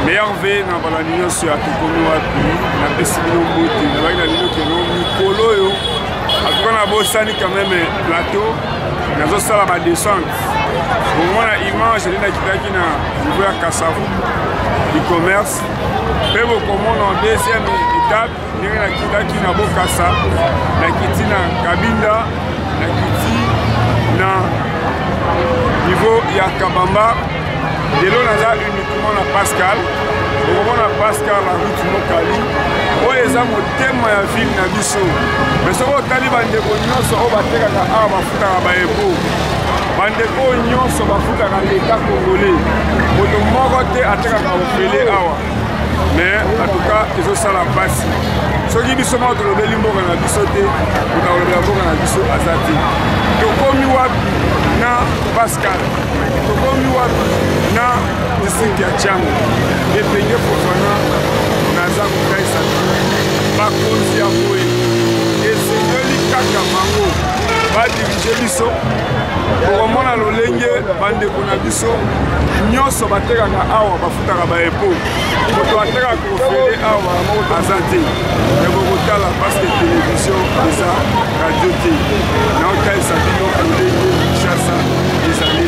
meilleur V na balanino sur Tokomi Wapi na pesibino mbote na baki na lino keno mikolo yo atuka na Babosani quand même plateau nazo sala ba descente pour moi la image na kitaki na niveau ya Kasavu e-commerce pe bo commande en deuxième étape ndenge na kitaki na Bokasa na kiti na Kabinda na kiti na niveau ya Kabamba lelo naza uniquement na Pascal okomona Pascal la route mokali oyo eza motema ya ville na biso mais soki otali bandeko nyonso oyo batekaka awa bafutaka baebo bandeko nyonso bafutaka leta congolais moto moko te atekaka ofele awa mais en tout cas ezosala mpasi soki biso moko tolobeli mboka na biso te tokolobela mboka na biso aza te tokomi wapi na Pascal tokomi wapi na district ya Tshangu epenge fofana naza kokaisa bakonzi ya boye esengeli kaka bango badirige biso okomona lolenge bandeko na biso nyonso batekaka awa bafutaka baepo moto atekaka kofele awa aza te ekokotala paske televizio eza radio te naotalisa bino lolenge Kinshasa ezali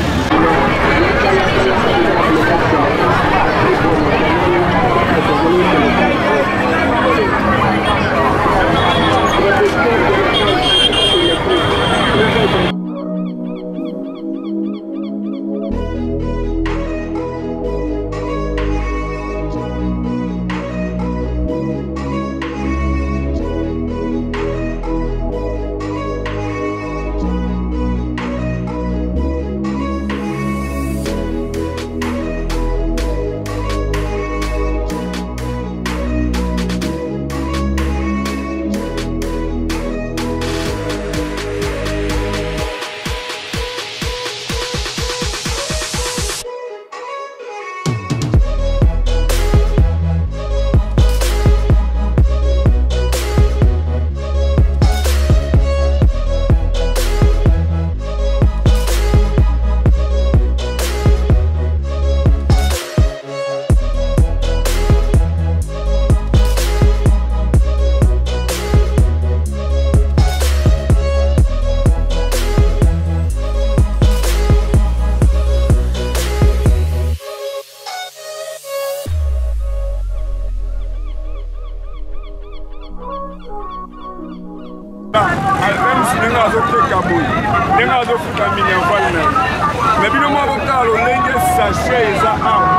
mais bino mwa botala lolenge sachet eza awa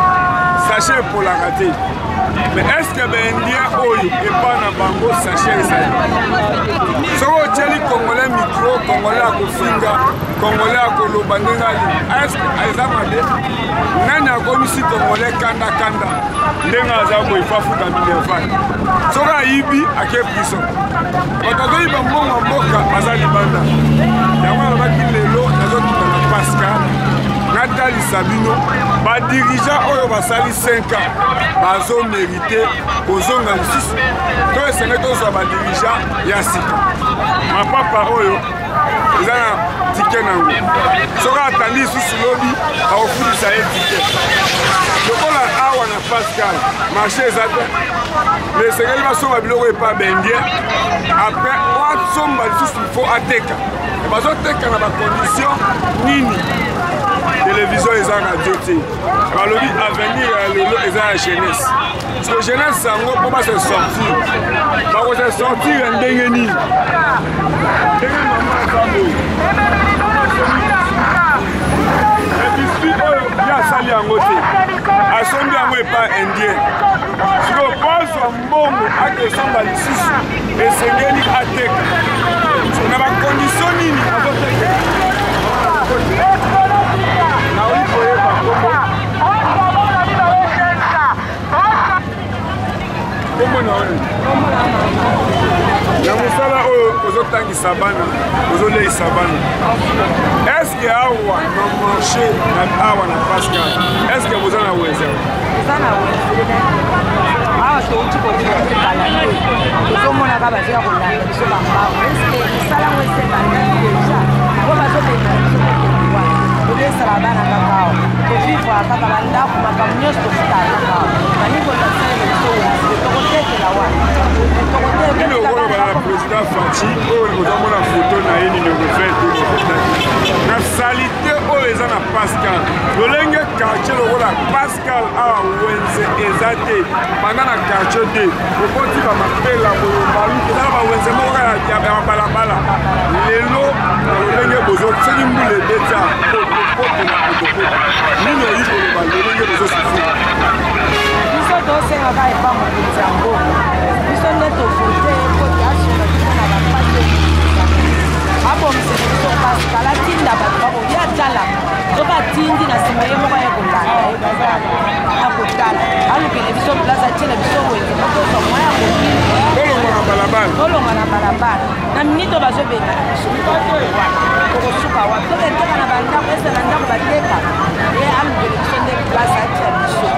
sachet epolaka te mais est ce que baindien oyo epa na bango sachet ezali soki otieli congolais micro congolais akofinga congolais akoloba ndenge ali est ce que eza mabe nani akomisi congolais kanda ndenge aza boye fafuta minerval soki ayibi ake prison bato azoyiba mbongo mboka baza libanda yango alobaki lelo nazokita na Pascal natalisa bino badirija oyo basali 5 ans bazomérite kozonga lisusu to esenge tozwa badirija ya sika mapapa oyo eza na tike nango soki atandi lisusu lobi akofundisa ye tike lokola awa na Pascal marché eza te mais esengeli basomba biloko epa bendie apres oasomba lisusu ifo ateka bazoteka na bacondition nini télévision eza radio te balobi avenir ya lelo eza ya jeunesse parce que jeunesse yango mpo base sortir bakose sortir ndenge nini ndenge mama aza boye ebiskuit oyo ye asali yango te asombi yango epa indien siko pozwa mbongo akesomba lisusu esengeli ateka na bacondition nini azoteka na mosala oyo ozotangisa bana ozoleisa bana eske awa na marché na awa na Pascal eske boza na weze awa touti kotikala ozomona bazela kolanda biso bambao eske esalango esebadeja po bazobeta biso olesala bana kakao kovivre kaka bandako makambo nyonso tofutala kakao nini okoloba na président Fachi oyo ozomona foto na ye numéro 20 na salite oyo eza na Pascal lolenge quartier lokola Pascal awa wenze eza te banda na quartier 2 okoti bamapela boyombalu ezala bawenze moko ya balabala lelo na lolenge bozo soki mbula ebeta potopoto na potopoto nini oyi koloba lolenge bozosufu biso tosengaka epa mokonzi yango biso nde tovote ekoti asuna biso na bapasi abomisele biso Pascal atinda bato bakoki atala soki atindi na nsima ye moko ye kolanda akotala alukele biso place atiela biso wenze motoso mwa ya koki tolonga na balabala na minito bazobenda na biso tokosuka wa toketeka na bandako ese na ndako bateka ye alukele biso nde place atia biso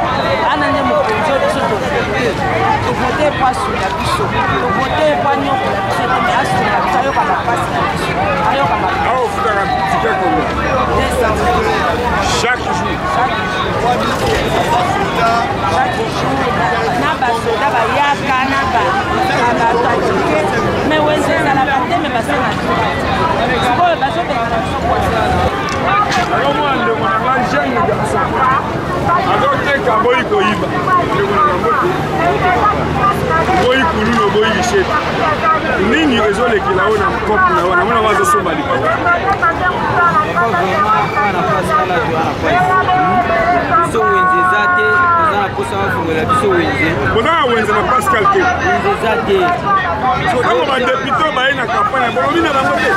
ana nde mokonzi oyo biso tovote po asuna biso tovote po anyokola biso tome asuna biso ayoka bapasi na biso ayoka chaque jour na basoda bayaka na bato atike me wenze ezalaka te me basenga sikoyo bazobengana biso akomwa ndeko na nga jeune garçon azoteka boyi koyiba ndeko na yango te boyi kululu boyi lishete nini ezolekela oyo na mkopo na wana mona bazosomba likolo biso wenze eza te oza na posa bafungola biso wenze boza na wenze na Pascal te wenze eza te ntango badepute baye na campagne bolobi na bango te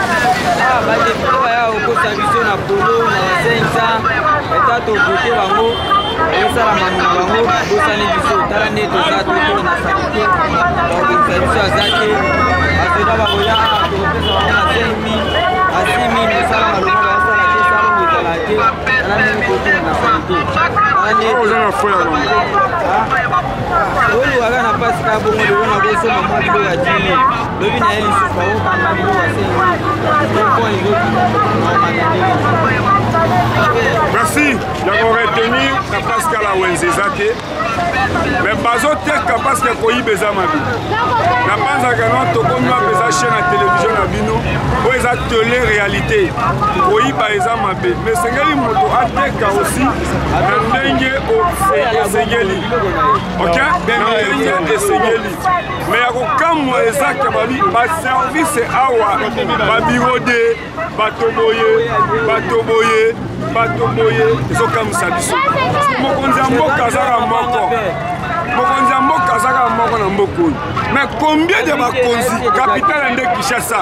badepute baya kokosa biso na polo na basensa eta tovote bango esala manu na bango bosani biso tala nde toza toto na salite baorganisa biso aza te basoda bakoya tokopesa bango na 5 000 mosala malonga bayasala te salongo ezala te tala ndenge totuna na salite oza na fo ya bango olukaka na pasi ka bongo lelo na kosomba mwa biloko ya dini lobi na ye lisusu bakokanga biloko ya merci ya koretenir na Pascal awenze eza te me bazoteka parce que koyiba eza mabe napanzaka no tokomi apesa chaîne ya télévision na bino oyo eza tele réalité koyiba eza mabe me esengeli moto ateka aussi na ndenge esengeli ok na ndenge esengeli me ya kokamwa ezaka baservice awa babirode bato boye ezokamwisa biso mokonzi ya mboka azaka moko mokonzi ya mboka azaka moko na mboka oyo mais combien de bakonzi kapitale nde Kinshasa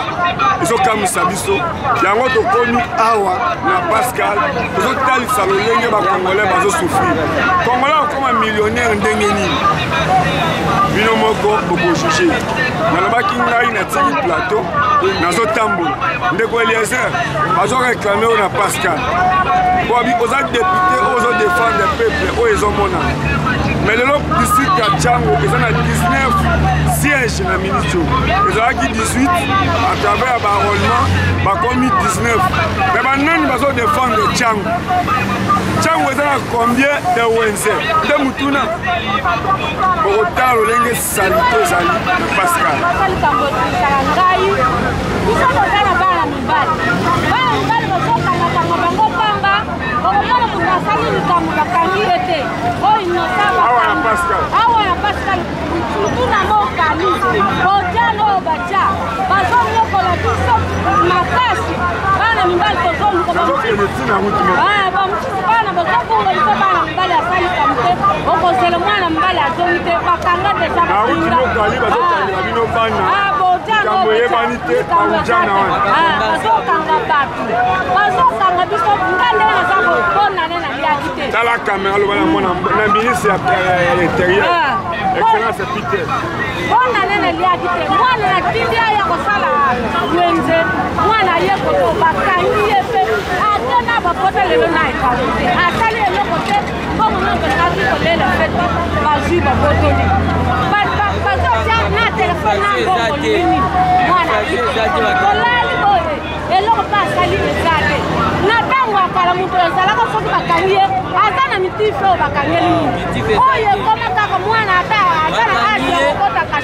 ezokamwisa biso yango tokomi awa na Pascal ezotalisa lolenge bakongolais bazosufrir kongolais akoma millionnaire ndenge nini bino moko bokojuge nalobaki ngai natiki plateau nazotambola ndeko Eliezer azoreklame oyo na Pascal bobi oza député oyo ozodéfendre peuple oyo ezomona mais lelo district ya Tshangu eza na 19 siège na ministre ezalaki 18 à travers ya baenrôlement bakomi 19 mais banani bazodéfendre Tshangu eza na combien de wenze nde mutuna okotala lolenge salite ezali Pascal awa ya Pascal tuna mokali bojano bacha bazonyokola biso makasi bana mibali tozoluka bana bazofunga biso bana mibali asalika mute okozela mwana mibali azongi te bakanga deja bazokanga bato bazokanga biso ngandenge naza koponane na liaki te tala kamera loba na mwana na ministre ya l'intérieur excellence Peter bonane na liaki te mwana na tindi aya kosala wenze mwana ye koto bakangi ye pe ate na bapote lelo na ekangi te atali eloko te mpongo nobekaki kolela fete bazwi babotoli bazotia na telefone na mbongo nini mwana kolali boye eloko mpe asali eza te na ntango akala moto ezalaka soki bakangi ye aza na mitife oyo bakangeli moto oyo ekoma kaka mwana ata aza na age okotaka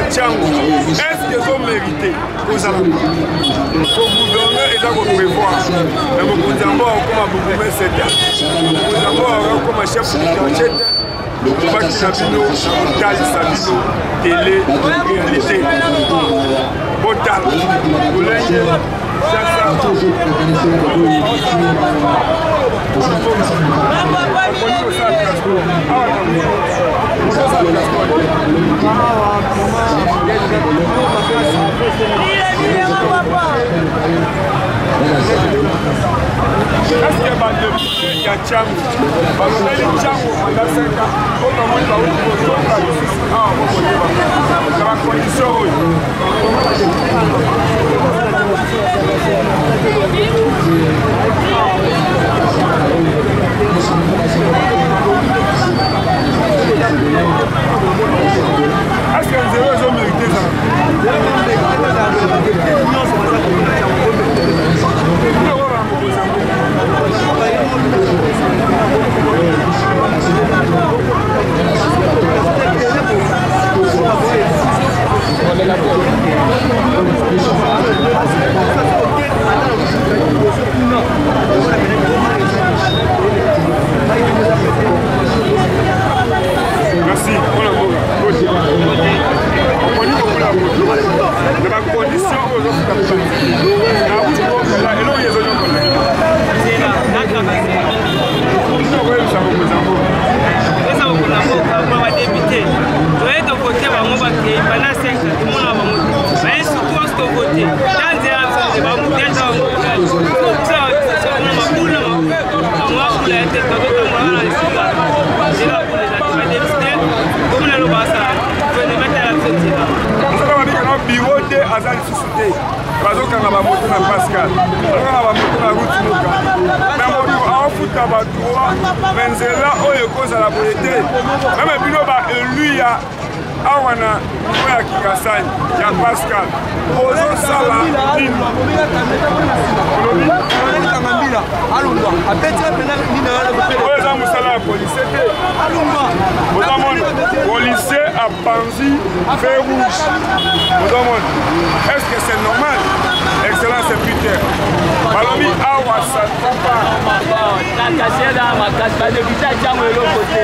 Tshangu, est-ce qu'ils ont mérité aux alentours? Au gouverneur, ils ont prévoir. Mais mon gouvernement, comme un bourgmestre, mon gouvernement, comme un chef de quartier, le combat qui Sabino, Cal Sabino, télé, réalité. Botal, Boulenge, Chassa. Est-ce qu'il y a Tshangu? Tshangu pendant 5 ans. Comment il va vous condition. Est-ce que vous avez mérité ça? Merci. Awana ya Kikasani ya Pascal ozo sala dino Kangambira alundwa apete pena nina oza musala ya police te alundwa oza mon police a Banzi feu rouge oza mon est-ce que c'est normal excellence secrétaire balobi awa sa papa la cachette ma cache de vita Tshangu le côté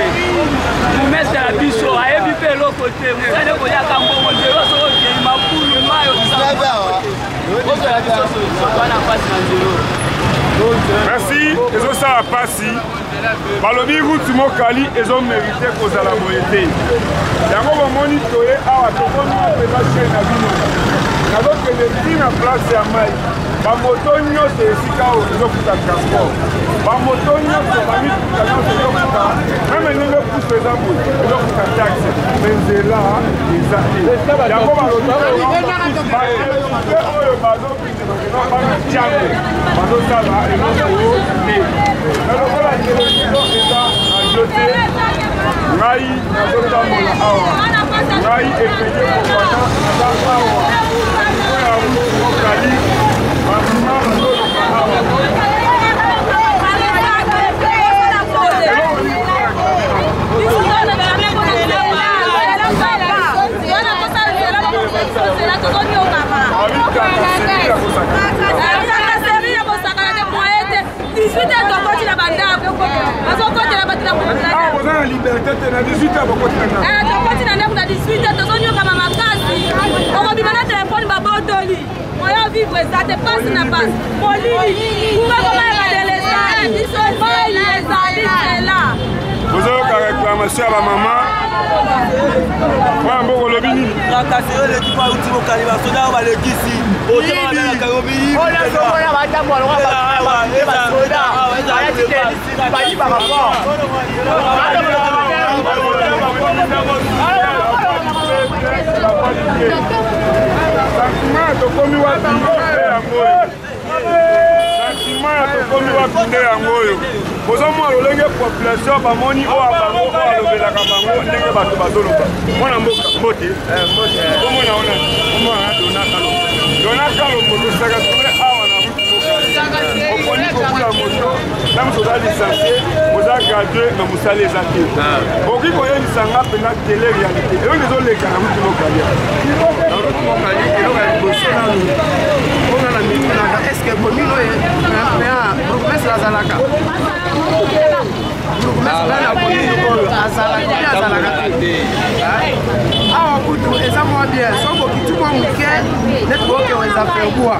vous mettre la bicho a évité le côté vous allez koya kambo modelo so ke mapulu mayo merci, et ça passe. balobi route mokali ezomérite kozala boye te yango bomoni toye awa tokomi apeza chaine na bino nazokende ntina place ya mai bamoto nyonso esika oyo ezokuta transport bamoto nyonso bamituka nyonso ezokuta meme ndenge puso eza boye ezokuta taxe me nzela eza te yango balobi oyo bazokita bana Tshangu bazosala eloko te nalokola televizio eza radio te ngai nazotambola awa ngai epeye kopana naza awa oya mokali bamama bazoloka awa vous avez réclamation à ma maman. Moi, bon, le bini. La cassure, le qui parle au calibre, son arme à l'église. Au temps de la carobie. On a fait la bataille, on va bozomwa lolenge population bamoni oyo bango oyo alobelaka bango ndenge bato bazoloba mwana mboka mbote omona ona dona kalombo tosaka tole awa na okoni kokula moto na moto oza licencie oza gradue na mosala eza te okoki koyelisanga mpena tele réalité eloko ezoleka na mutu mokalia na mutu mokali eloko ya liboso nanu onga na mitunaka estce komino promese azalaka awa kutu eza mwa bien soko kitu mwa moke neti boke weza fegua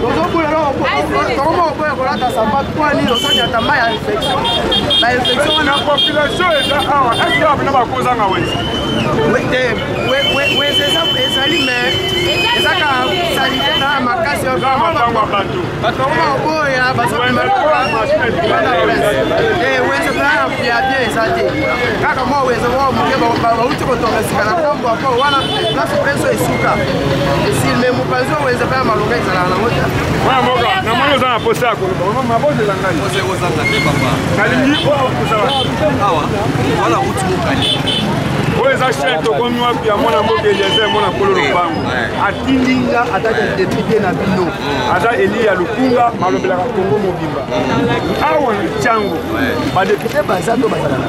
tozobula tokoma oboya kolata sapatu mpo nini osonyata mai ya infection bainfection wana population eza awa eke apena bakozanga weze ezali me ezaka salite na makasi bakoma oboya weze plana ya bien eza te kaka mwa weze wa moke bauti kotongesika na ntambo apo wana place preso esuka esili me mopanzi oyo weze mpe ya malonga ezalaka nango te mwana mboka na moni oza na posa ya koloba mabozela ngai nalingi oyo kozala awa wana uti mokali oyo eza chaine tokomi wapi ya mwana mboka eliezer mwana nkolo lopango atindinga ataka depute na bino aza eli ya lukunga malobelaka kongo mobimba awa na Tshangu badepute baza to bazalaka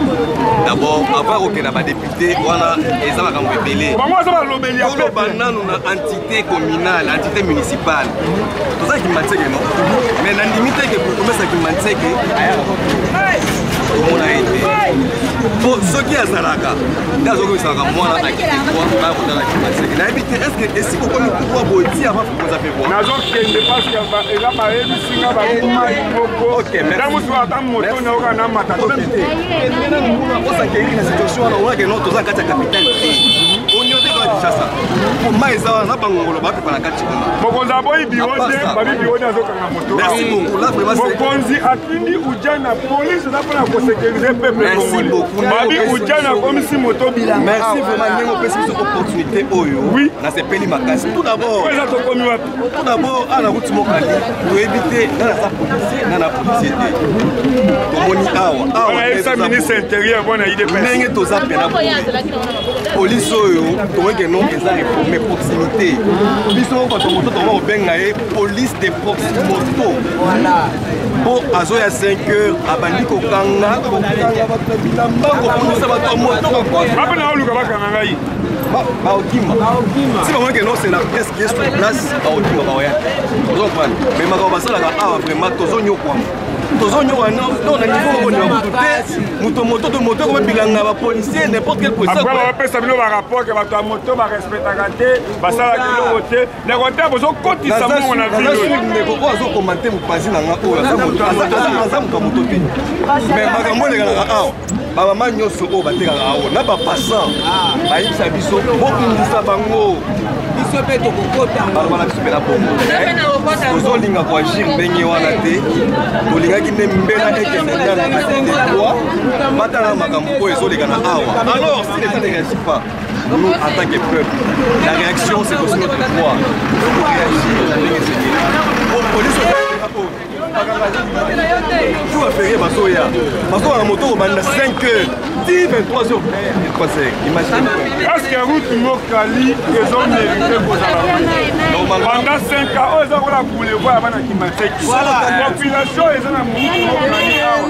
d'abord avant kokenda badepute wana eza makambo ebele bango aza balobeli ya koloba nanu na entité communale entité municipale tozalaki manseke no mais nandimi teke komesaki manseke omona ete po soki azalaka nde azokomisalaka mwana akitwa akotalaki manseke nayebi te estce esika okomi kuwa boti avant koza mpe bwa nazokende parceke eza bayebisinga bakumai moko nda mosu ata moto nayoka na matatoki te osakeli na situation wana omonake no toza kati ya capitale te oniote kaka kinshasa po mai eza wana na bangongolo bapepa na kati kuna mokonzi aboyi biro te babi biro te azokanga moto mokonzi atindi uja na polise eza mpona kosekerize peuple congolais babi uja na komisi moto bilanga merci vraiment ndenge opesi biso opportunité oyo nasepeli makasi tout d'abord eza tokomi wapi tout d'abord ana kuti mokali toyebi te nana aza policier nana policier te tomoni awa ayebisa ministre intérieur mpona idps ndenge toza pena polise oyo tomoke non eza réforme proximité biso bato moto toma kobenga ye police de proximoto po azoya 5 heures abandi kokanga bato ya bilamba koponisa bato ya moto bape na oluka bakanga ngai Si vraiment que non, c'est la pièce qui est sur place, mais ma vraiment moto comme bilanga ba policier n'importe quel policier après on peut savoir le rapport que ba moto ba respecter raté ba sala kilo côté les côté bozo koti ça on a vu mais pourquoi zo commenter mu pasi na nga o za moto te mais makambo le kala ba mama nyoso o ba te kala o na ba passant ba yisa biso bokundisa bango biso pe to kokota bala biso pe la bongo ozo linga kwa agir ndenge wana te olingaki ne mbela ekende na batala makambo oyo ezolekana awa. Alors si l'État ne réagit pas, nous en tant que peuple, la réaction c'est aussi notre droit. Il faut réagir la ndenge ezokende police tout va faire basoya basoya na moto obanda 5 heures 10 23 heures 3 heures imagine est-ce que route mokali ezomérité kozala pendant 5 ans oyo eza kola boulevard bana kimateki population eza na route mokali awa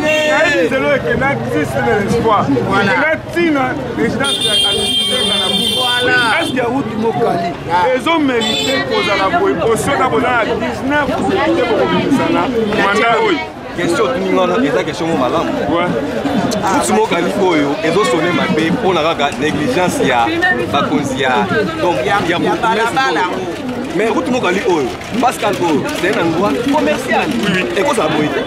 zelo ekenda 10 de l'espoir ekenda ntina résidence ya administrateur na buku est-ce que route mokali ezomérité kozala boye osota kozala 19 te bokobimisana manda oyo question tuningana eza question mo malamu route mokali oyo ezosone mabe mpona kaka négligence ya bakonzi ya donc ya balabala mais route mokali oyo pascal oyo c'est un endroit commercial ekozala boye te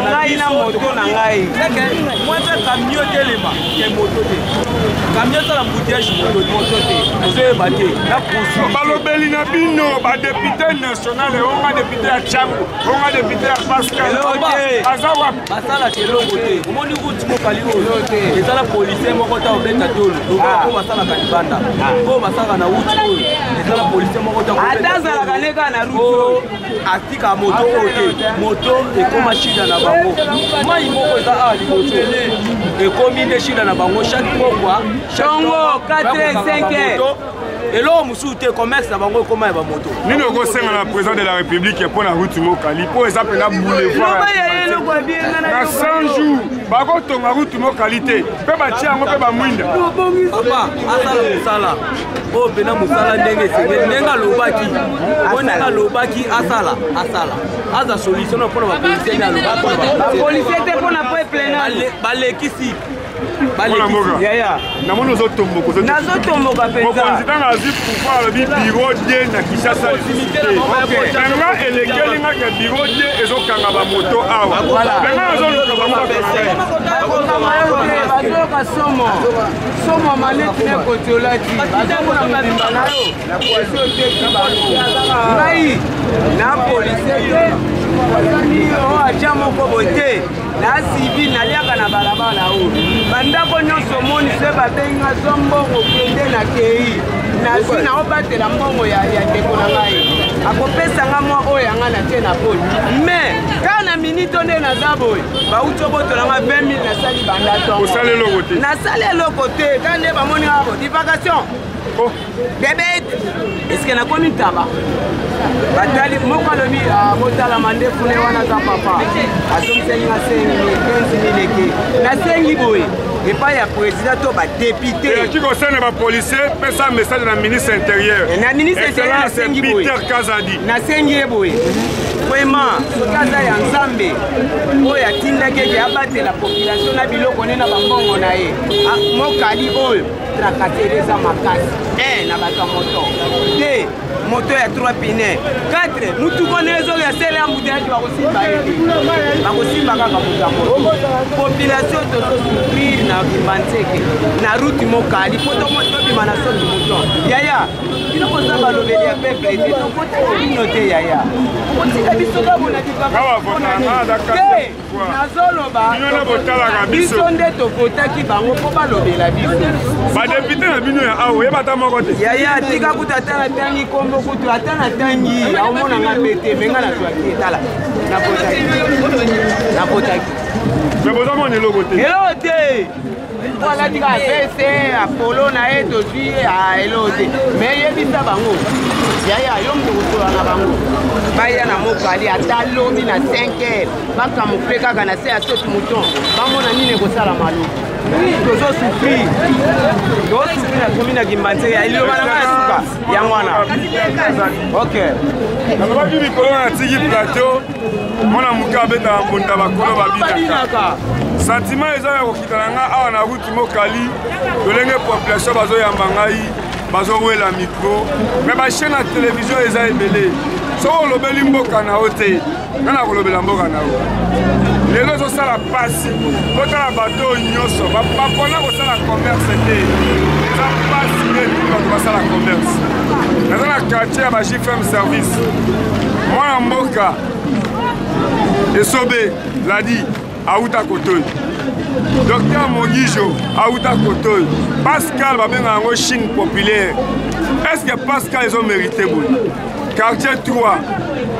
ngai na moto na ngai mwata camion telema ke moto te camion tala bouteille moto te ozoyeba te na poursuite balobeli na bino badepute national onga depute ya Tshangu onga depute ya Pascal aza wapi basala kelongo te omoni route mokali oyo ezala policier moko ta obeta tolo oyo basalaka libanda oyo basalaka na route oyo ezala policier moko ta atazalaka neka na route atika moto oyo te moto ekoma shida na bango mai moko eza a liboso ekomi nde shida na bango chaque pokwa chango 4-5 eloko mosusu te commerce na bango ekoma ya bamoto nini okosenga na président de la république mpo na route mokali mpo eza mpena boulevard na 100 jours bakotonga route mokali te mpe batia yango mpe bamwinda papa asala mosala oyo mpena mosala ndenge esengeli ndenge alobaki po ndenge alobaki asala aza solution na mpona bapolisier nde alobaki te mpona peuple balekisi namoni ozotomboka nazotomboka mokonzi ntango azwi pouvoir alobi biro de na Kinshasa nanga elekeli ngaka biro de ezokanga bamoto awa nanga azoluka bazoyoka somo maneti ne kotiolati bazomona mobimba na yo na polisi oteki bango ngai na polisi te ozali oyo atia moko boye te na civil naliaka na balabala oyo bandako nyonso omoni se babenga zwa mbongo kende na kei nazwi na obatela mbongo ya ndeko na ngai akopesanga mwa oyo yanga na tie na poli mais kaka na minito nde naza boye bauti obotolanga 20 000 nasali bandatongo nasali eloko te kaka nde bamoni kaka bo divagation bebete eske nakomi taba batali moko alobi botalama nde fune wana za papa azomisengi nga 15 000 eke nasengi boye epai ya président to badepute elaki kosene bapolisier pesa message na ministre intérieur na ministre intérieur nasengi boye nasengi ye boye vraiment soki aza ya nzambe oyo atindaki eke abatela population na biloko nde na bambongo na ye mokali oyo trakatere eza makasi 1 na bato ya moto 2 moto ya 3 pine 4 mutuko nde ezoki asele ya mbuteyaki bakosimba ye te bakosimba kaka moto ya moto population tozosouffrir na kimbanteke na route mokali po tobima na soki moto yaya bino koza balobeli ya peuple ete tokotino te yaya okotika biso babona te nazoloba biso nde tokotaki bango mpo balobela biso badepute na bino ya awa oyebata moko te yaya tika kuta ata natangi kombo kutu ata natangi aomonanga pete menga nazwaki etala napotaki me bozamona eloko te eloko te alati ka vese apolo na ye tozwi elo te mais yebisa bango yaya yo moto kosola na bango baya na mokali ata lobi na 5 heures bakamufle kaka na se ya soti mouton bamona nini ekosala maluku tozosufrir na komi na kimbanze eliloba na ngai suka yango wana ok nalobaki likolo na tiki plateau mwana moke abetaka mbunda bakolo babinaka sentiment eza ya kokita na ngai awa na ruti mokali lolenge population bazoyamba ngai bazowela micro me bachaine na televizio eza ebele soki olobeli mboka na yo te nga na kolobela mboka na yo lelo ezosala pasi otala bato oyo nyonso bapona kosala commerce te eza pasi neti bato basala commerce naza na quartier ya bajifm service mwana mboka esobe ladi auta kotoi docteur Mogijo auta kotoi Pascal babenga yango Chine populaire est-ce que Pascal ils ont mérité boy quartier 3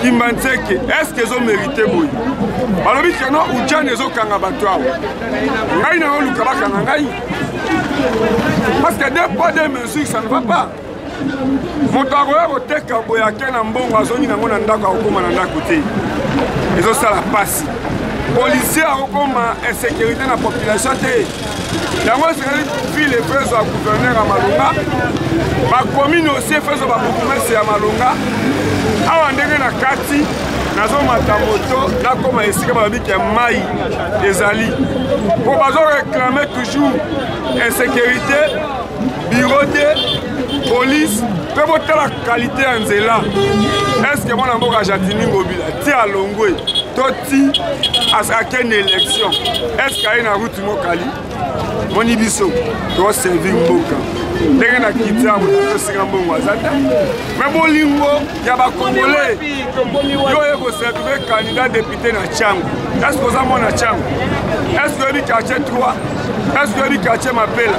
Kimbanzeke est-ce qu'ils ont mérité boy balobi keno ujane ezokanga bato awa ngai na oluka bakanga ngai parce que deux poids deux mesures ça ne va pas moto akoya koteka boye ake na mbongo azongi nango na ndako akokoma na ndako te ezosala pasi policier akokoma insécurité na population te yango esekali ville efezo ya gouverneur ya malonga bakomine aussi efezo babourgmestre ya malonga awa ndenge na kati nazomata moto nakoma esika balobiki ya mai ezali po bazoreklame toujours insécurité bureau te police mpe botala qualité ya nzela eske mwana mboka jatini ngobila ti alongwe to ti akende élection eske aye na ruti mokali moni biso toservir mboka ndenge na kiti yango tosinga mbongo aza te me bolingo ya bakongole yo oye koservire candidat député na Tshangu eske oza mona Tshangu eske oyebi quartier 3 eske oyebi quartier Mapela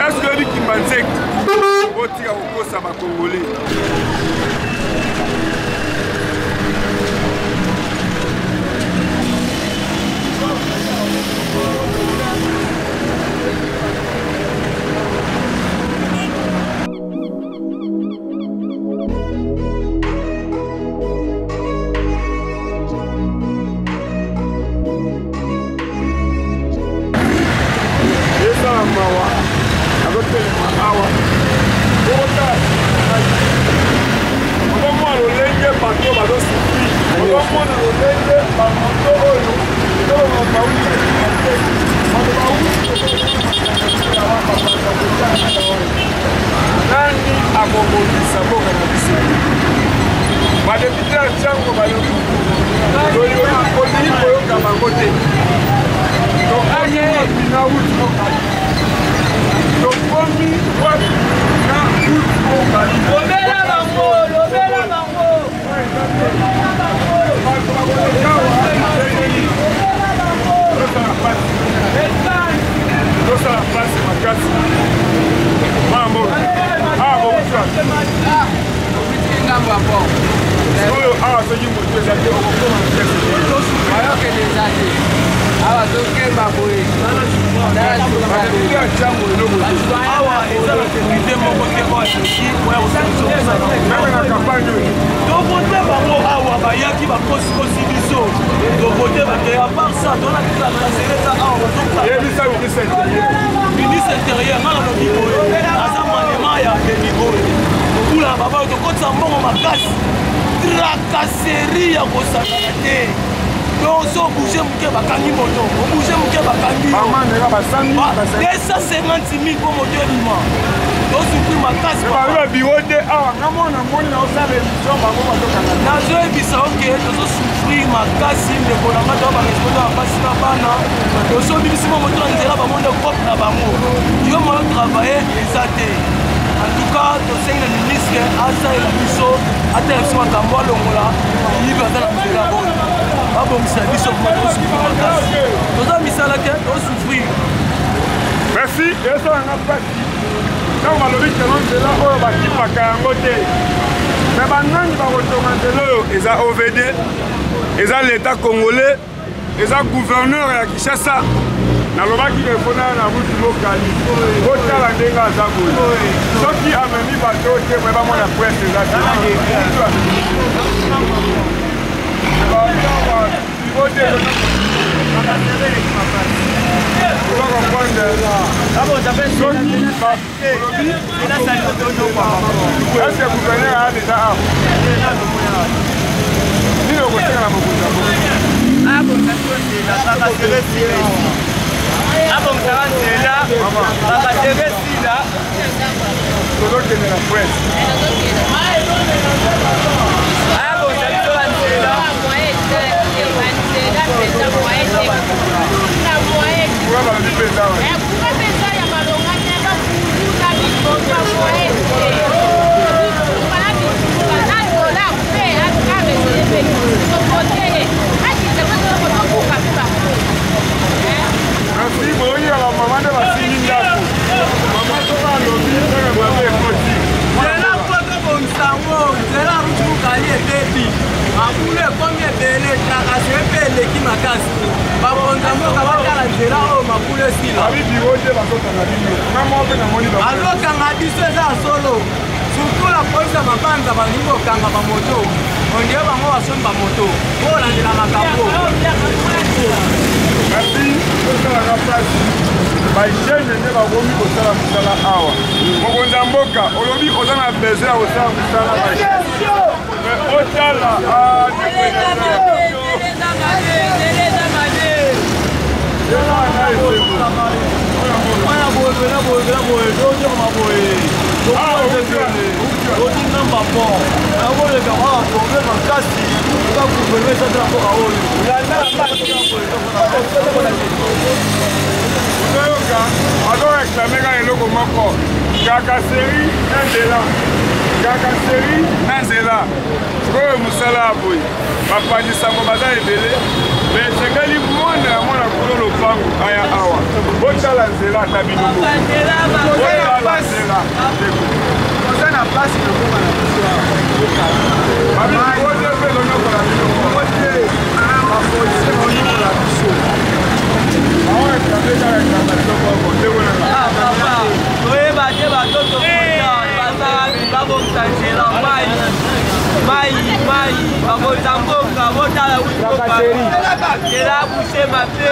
eske oyebi Kimbanzeke otika kokosa bakongole badepute ya Tshangu balobi koyoka bango te tokomi na uti mokali tokomi wapi na uti mokali lobela bango tosala pasi makasi mambo oyo awa soki motu eza te okokoma ayokende awa tokemba boye ya Tshangu awa eza na sécurité moko te oyoki na campagne oyo tovote bango awa bayaki bakosikosi biso tovote bake a part ça tolakisa na sereta awa yebisa ministre intérieur nga na lobi boye aza manema ya demi boye okula baba tokotisa mbongo makasi tracasserie ya kosakana te so bouge moke bakangi moto obouge moke bakangi 250 000 po moto ebima tosupri makasi biro te awa ngamona moni na osala émission bango batokanga nazoyebisa oke tozosufrir makasi ndeko na ngai to baresponde ya basi na bana tozobibisima moto na nzela bamonde cope na bango yo moyo travaille eza te en tout cas tosengi na ministre asalela biso atala biso makambo alongola yibi aza na nzela oyo babongisa biso kuma tosufrir makasi toza misala te tosufrir merci esalanga mpasi ntango balobi keno nzela oyo bakipaka yango te me banangi bakotonga nzela oyo eza OVD eza l'état congolais eza gouverneur ya Kinshasa nalobaki refona na butu mokali otala ndenge aza boye soki amemi bato te moyeba mwana presse eza te est-ce que gouverneur a déjà nini okoseka na mokonzi tozokende na presse merci boyi ala mama nde basili ndako mama soka alobi ndenge mama ekoti nzela poto bongisango nzela rutukali ebebi makulu ekomi ebele trakasi epe eleki makasi bakonza mboka batala nzela oyo makulu esila abibiro te bazokanga bino nga moko mpe namoni azokanga biso eza ya solo surtout la polisi ya mabanza balingi kokanga bamoto ondie bango basombi bamoto po olandela makambo merci tosalaka place bajeune nde bakomi kosala mosala awa mokonzi ya mboka olobi oza na besoin ya kosala mosala otala azoreklameka eloko moko kaka seri na nzela kaka seri na nzela sikoyo mosala ya boye bapandisango baza ebele me esengeli mwana ya mwana kulo lopango aya awa botala nzela ata bino botala nzela oza na place lokonga na biso babiote mpe lonyokola bino bapolisie lonyokola biso toyeba te batoto babongisa nzela mai bakonza mboka botala nzela bushe mabe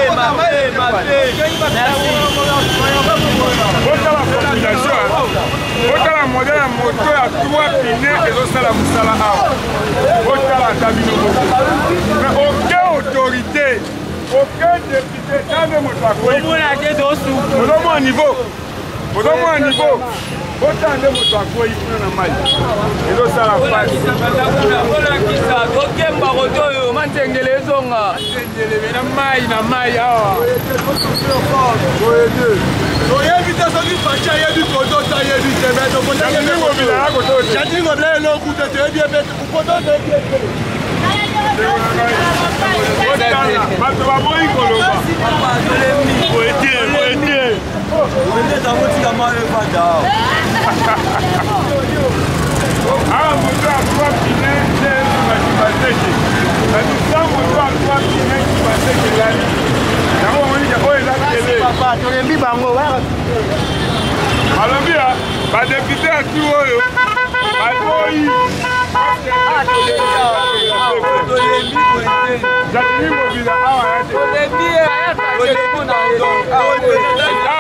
botala population botala modele ya moto ya 3 pine ezosala mosala awa botala ata bino moko mais aucun autorité aucun député nane moto akoyi ozomona niveau botala nde moto akoyi kuna na mai ezosala pasolakisa tokemba koto oyo mantengele ezonga na mai awa toyebi te soki faci ayebi koto tayebi te jadingo bila elokuta toyebi ebe koto toyebi ebe bato baboyi koloba awa moto akwa pine te bakibaseke batisa moto akwa pine kibaseke lali yango omonike oyo eza tele tolembi bango balobi badepute atu oyo baboyi jatini mobila awa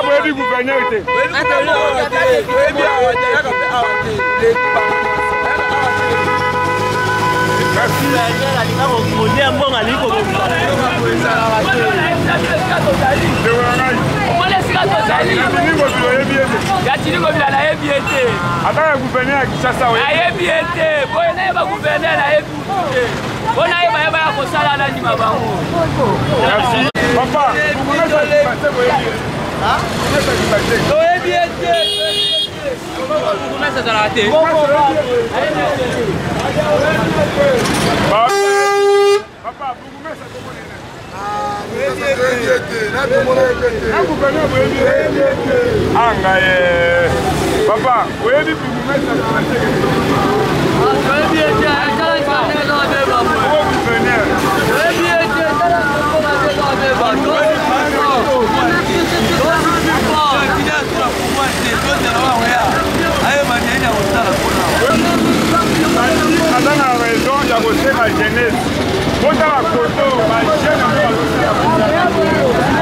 boyebi gouverneur te yatiningovila nayebi ete ataka gouverneur ya Kinshasa nayebi ete boye nayeba gouverneur nayebi ute po nayeba yeba ya kosala nandima bango papa toyebi ete kumesa ezalaka te papa bukumesa tomonene anga ye papa oyebi bukumesa bazosala koto bagene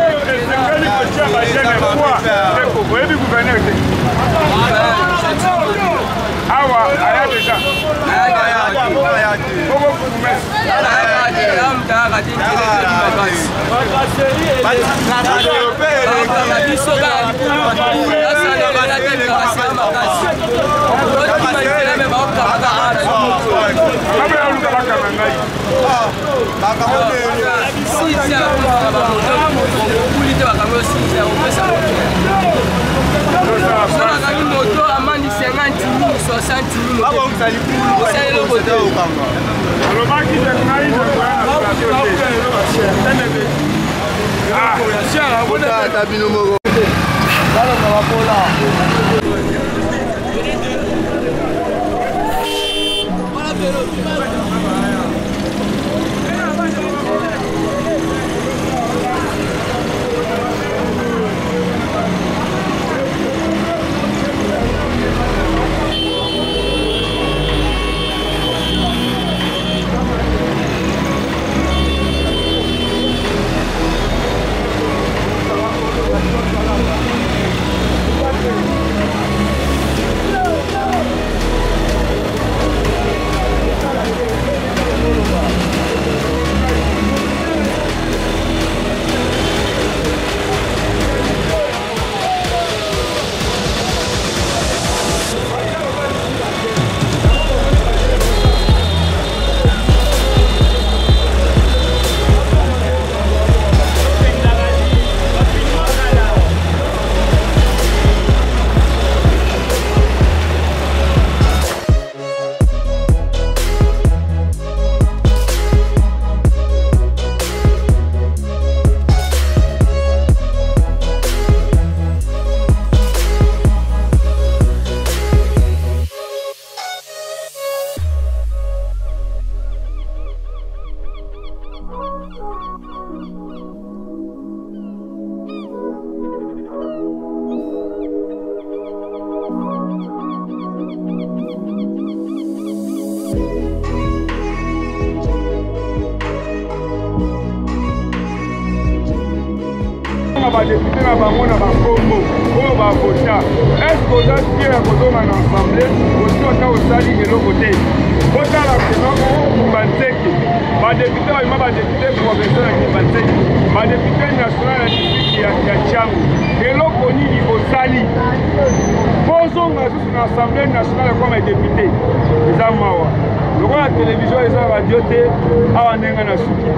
oyo esengeli kotia bagene kwa ekoko oyebi gouverneur te awa aya deja oko promese badepute na bango na bakombo oyo bavota eske oza tie ya kozonga na assemblée osi ota osali eloko te otala kenoko banzeke badepute bayima badepute provincial ya banzeke badepute national ya district ya Tshangu eloko nini osali bozonga susu na assemblée nationale koma edepute eza mawa lokola télévision eza radio te awa ndenge na suki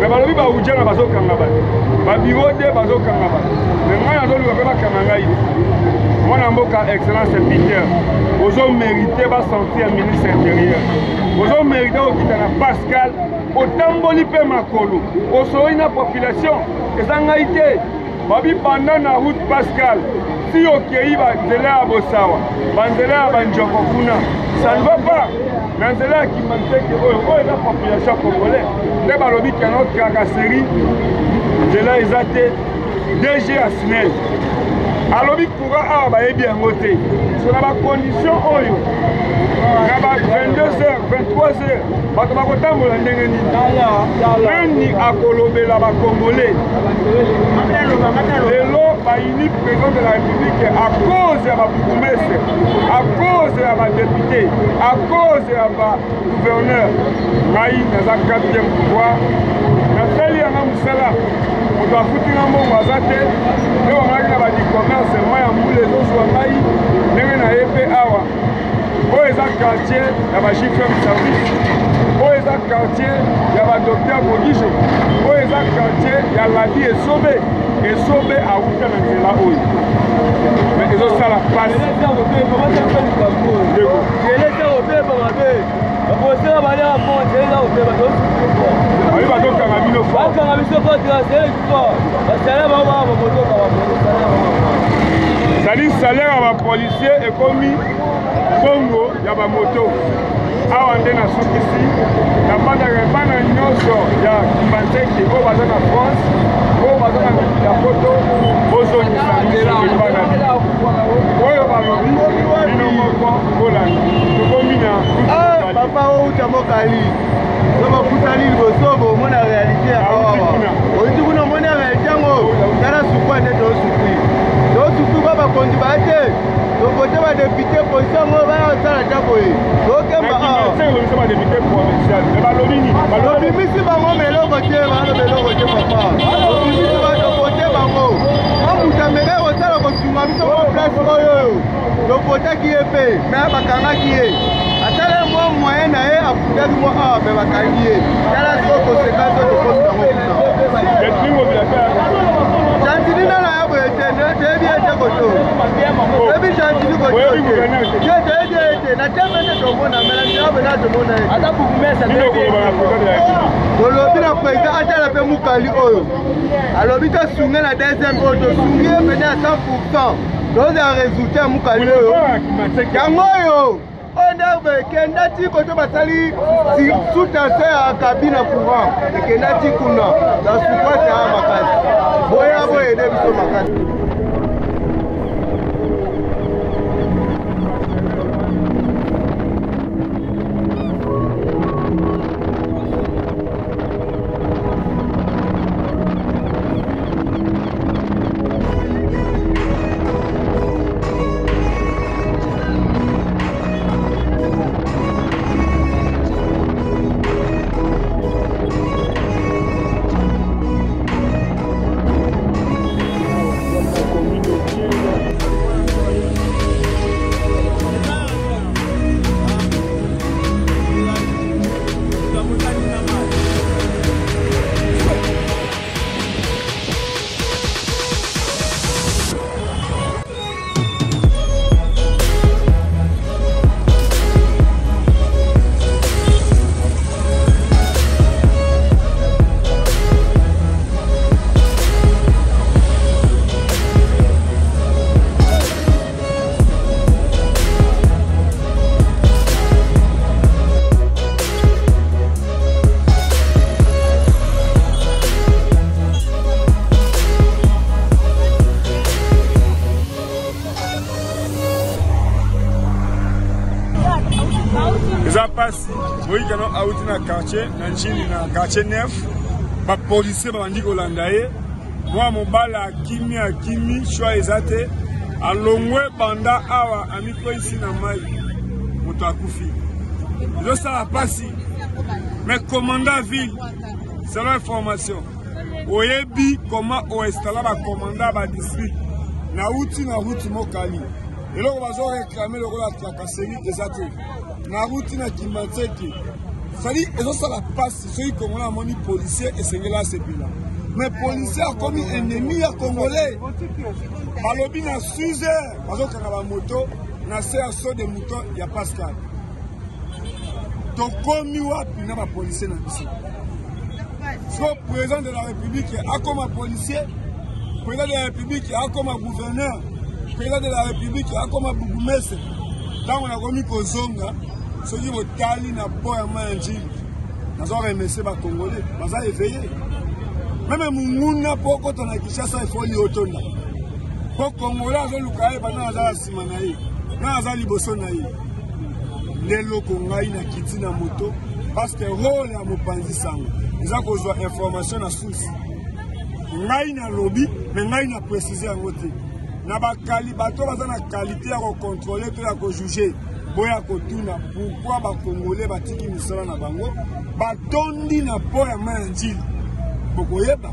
me balobi baujanga bazokanga bato babiro te bazokanga bato me ngai nazoluka mpe bakanga ngai mwana mboka excellence Peter ozomérite basentir ya ministre intérieur ozomérite kokita na Pascal otamboli mpe makolo osoi na population eza ngai te babi pendant na route Pascal si okei banzela ya bosawa banzela ya banjoko kuna ça ne va pas na nzela ya kimanteke oyo eza population congolais nde balobi kango kaka seri nzela eza te DG ya SNEL alobi courant awa bayebi yango te so na bacondition oyo na ba 22h 23h bato bakotambola ndenge nini akolobela bakongolais lelo bayini président de la république à cause ya babourgmestre à cause ya badepute à cause ya bagouverneur ngai naza 4e pouvoir nasali yanga mosala moto afutinga mbongo aza te nde bamalaki na badicommerce ma ya mbula ezozwa ngai ndenge naye mpe awa oyo eza quartier ya bagifrem service oyo eza quartier ya badocteur Bogijo oyo eza quartier ya labi esobe awuta na nzela oyo me ezosala pasi bayi bazokanga bino zali salaire ya bapolisier ekomi bongo ya bamoto awa nde nasukisi napandaka bana nyonso ya kimbanzeki oyo baza na France oyo baza na mikili ya poto bozongisa bana oyo balobi bino moko kolanda tokomi na papa outa mokali so bakutani liboso bomona réalité ya awa oiti kuna omoni réalité yango tala sukwa nde tosukwi tosukwi kwa bakonzi bate tokote badepute position ngo bayosala ta boye tokemba lobimisi bango meloko te baloba eloko te papa lobimisi batokote bango amutameke kosala kosunga biso ko place oyo tokotaki ye mpe me bakangaki ye atala mwa moyen na ye afutaki mwa awa mpe bakangi ye tala siko konsekansi oyo tokomi bango chantini nana ya boye te teyebi ete koto teyebi chantini koto te teyebi ete na temene tomona mela ntirabena tomona tolobi na président atala mpe mukali oyo alobi tosunge na deuxième oyo tosungi ye pene ya 100%. toza résultat ya mukali oyo yango oyo oyo ekenda ti koto basali sous-tension ya kabine courant ekenda ti kuna na souffrance ya makasi boya boyede biso makasi Oui, quand on a outi na quartier, na nchini na quartier neuf, ba policier ba bandi kolanda ye. Moi mon bala kimi choix ezate alongwe banda awa amiko ici na mai. Moto akufi. Yo ça va passer. Mais commandant ville, c'est l'information. Oyebi comment o installa ba commandant ba district. Na outi mokali. Et là on va réclamer le rôle de la casserie des athées. Na route na Kimateki. Sali ezo sala passe ceux qui ont moni policier et sengela sepila. Mais policier a commis ennemi à congolais. Balobi na 6 heures, bazo kanga ba moto na CSO de moutons ya Pascal. Tokomi Wapi na ba policier na biso. So président de la République a comme policier, président de la République a comme gouverneur, président de la République a comme bourgmestre. Tant on a commis kozonga ceux qui vont tali na boya manji nazo remercier ba congolais baza éveillé même munguna poko tona Kinshasa ifoli otonda po congolais azo lukaye bana za sima na ye na za liboso na ye lelo kongai na kiti na moto parce que rôle ya mopanzi sango iza kozwa information na source ngai na lobby mais ngai na préciser yango te na bakali bato baza na qualité ya ko contrôler to ya ko juger boya kotuna pourquoi ba congolais batiki misala na bango batondi na po ya manjili bokoyeba